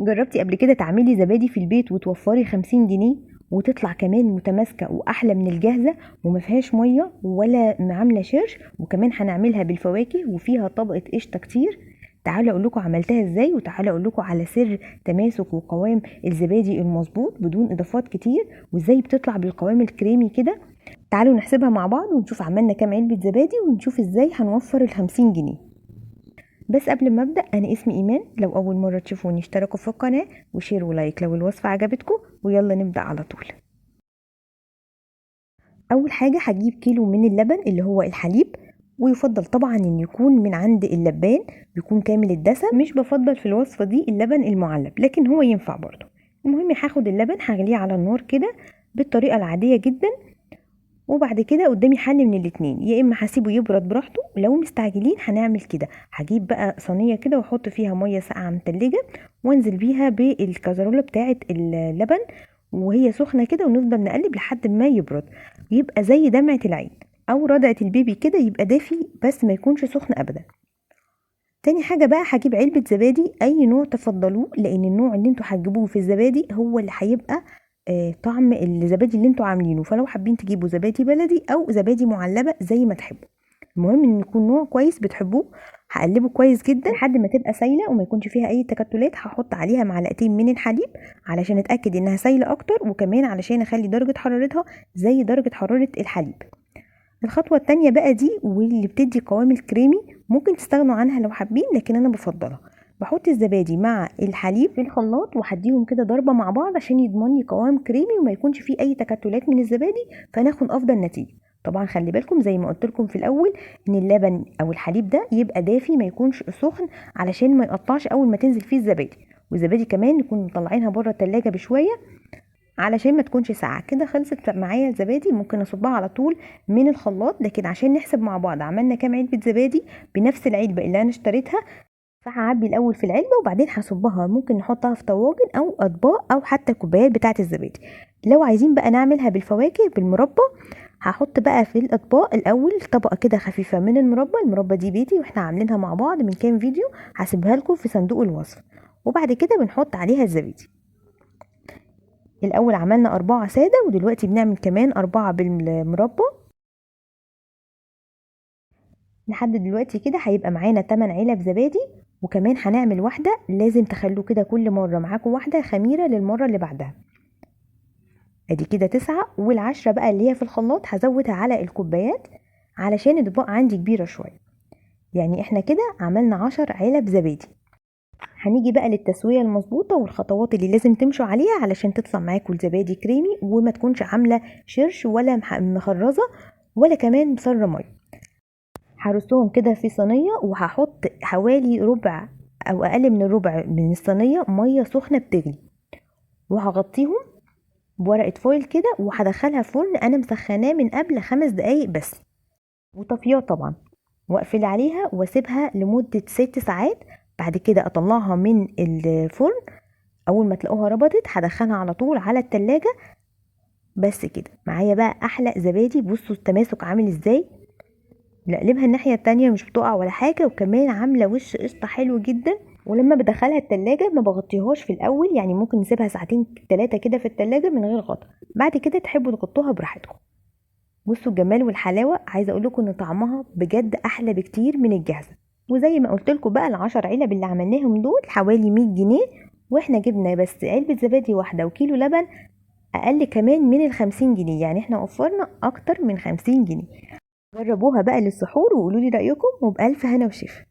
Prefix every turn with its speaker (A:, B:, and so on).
A: جربتي قبل كده تعملي زبادي في البيت وتوفري 50 جنيه وتطلع كمان متماسكة واحلى من الجاهزة وما فيهاش مية ولا عاملة شرش، وكمان هنعملها بالفواكه وفيها طبقة قشطة كتير؟ تعالوا اقول لكم عملتها ازاي، وتعالوا اقول لكم على سر تماسك وقوام الزبادي المظبوط بدون اضافات كتير، وازاي بتطلع بالقوام الكريمي كده. تعالوا نحسبها مع بعض ونشوف عملنا كام علبة زبادي ونشوف ازاي هنوفر ال50 جنيه. بس قبل ما ابدا، انا اسمي ايمان. لو اول مره تشوفوني اشتركوا في القناه وشير ولايك لو الوصفه عجبتكم، ويلا نبدا على طول. اول حاجه هجيب كيلو من اللبن اللي هو الحليب، ويفضل طبعا ان يكون من عند اللبان، بيكون كامل الدسم. مش بفضل في الوصفه دي اللبن المعلب، لكن هو ينفع برضه. المهم هاخد اللبن هغليه على النار كده بالطريقه العاديه جدا، وبعد كده قدامي حل من الاتنين: يا اما هسيبه يبرد براحته، لو مستعجلين هنعمل كده هجيب بقى صينيه كده واحط فيها ميه ساقعه متلجه وانزل بيها بالكازرولة بتاعه اللبن وهي سخنه كده، ونفضل نقلب لحد ما يبرد، يبقى زي دمعه العين او رضعه البيبي كده، يبقى دافي بس ما يكونش سخن ابدا. تاني حاجة بقى هجيب علبة زبادي أي نوع تفضلوه، لأن النوع اللي انتوا هتجيبوه في الزبادي هو اللي هيبقى طعم الزبادي اللي انتوا عاملينه. فلو حابين تجيبوا زبادي بلدي أو زبادي معلبة زي ما تحبوا، المهم ان يكون نوع كويس بتحبوه. هقلبه كويس جدا لحد ما تبقى سايله وما يكونش فيها اي تكتلات. هحط عليها معلقتين من الحليب علشان اتاكد انها سايله اكتر، وكمان علشان اخلي درجه حرارتها زي درجه حراره الحليب. الخطوة التانية بقى دي واللي بتدي قوام الكريمي، ممكن تستغنوا عنها لو حابين، لكن انا بفضلها. بحط الزبادي مع الحليب في الخلاط وهديهم كده ضربة مع بعض عشان يضمن لي قوام كريمي وما يكونش فيه اي تكتلات من الزبادي، فناخد افضل نتيجة. طبعا خلي بالكم زي ما قلت لكم في الاول ان اللبن او الحليب ده يبقى دافي ما يكونش سخن، علشان ما يقطعش اول ما تنزل فيه الزبادي. والزبادي كمان نكون مطلعينها بره التلاجة بشوية علشان ما تكونش ساقعه. كده خلصت معايا الزبادي، ممكن اصبها على طول من الخلاط. لكن عشان نحسب مع بعض عملنا كام علبه زبادي بنفس العلبه اللي انا اشتريتها، فهعبي الاول في العلبه وبعدين هصبها. ممكن نحطها في طواجن او اطباق او حتى كوبايات بتاعه الزبادي. لو عايزين بقى نعملها بالفواكه بالمربى، هحط بقى في الاطباق الاول طبقه كده خفيفه من المربى دي بيتي واحنا عاملينها مع بعض من كام فيديو، هسيبها لكم في صندوق الوصف. وبعد كده بنحط عليها الزبادي. الأول عملنا 4 سادة ودلوقتي بنعمل كمان 4 بالمربى. لحد دلوقتي كده هيبقى معانا 8 علب زبادي، وكمان هنعمل واحدة. لازم تخلوا كده كل مرة معاكم واحدة خميرة للمرة اللي بعدها. ادي كده 9، والعشرة بقى اللي هي في الخلاط هزودها على الكوبايات علشان الاطباق عندي كبيرة شوية. يعني احنا كده عملنا 10 علب زبادي. هنيجي بقى للتسوية المظبوطة والخطوات اللي لازم تمشوا عليها علشان تطلع معاكم الزبادي كريمي وما تكونش عاملة شرش ولا مخرزة ولا كمان مصر مية. هرصهم كده في صينية وهحط حوالي ربع او اقل من الربع من الصينية مية سخنة بتغلي، وهغطيهم بورقة فويل كده وهدخلها فرن انا مسخناه من قبل 5 دقايق بس، وطفياه طبعا، واقفل عليها واسيبها لمدة 6 ساعات. بعد كده اطلعها من الفرن. اول ما تلاقوها ربطت هدخلها على طول على التلاجة. بس كده معايا بقى احلى زبادي. بصوا التماسك عامل ازاي، نقلبها الناحية التانية مش بتقع ولا حاجة، وكمان عاملة وش قشطة حلو جدا. ولما بدخلها التلاجة ما بغطيهاش في الاول، يعني ممكن نسيبها ساعتين 3 كده في التلاجة من غير غطا. بعد كده تحبوا تغطوها براحتكم. بصوا الجمال والحلاوة. عايزة اقول لكم ان طعمها بجد احلى بكتير من الجاهزة. وزي ما قلت لكم بقى ال10 علب اللي عملناهم دول حوالي 100 جنيه، واحنا جبنا بس علبة زبادي واحدة وكيلو لبن اقل كمان من ال50 جنيه، يعني احنا وفرنا اكتر من 50 جنيه. جربوها بقى للسحور وقولوا لي رأيكم، وبألف هنا وشفا.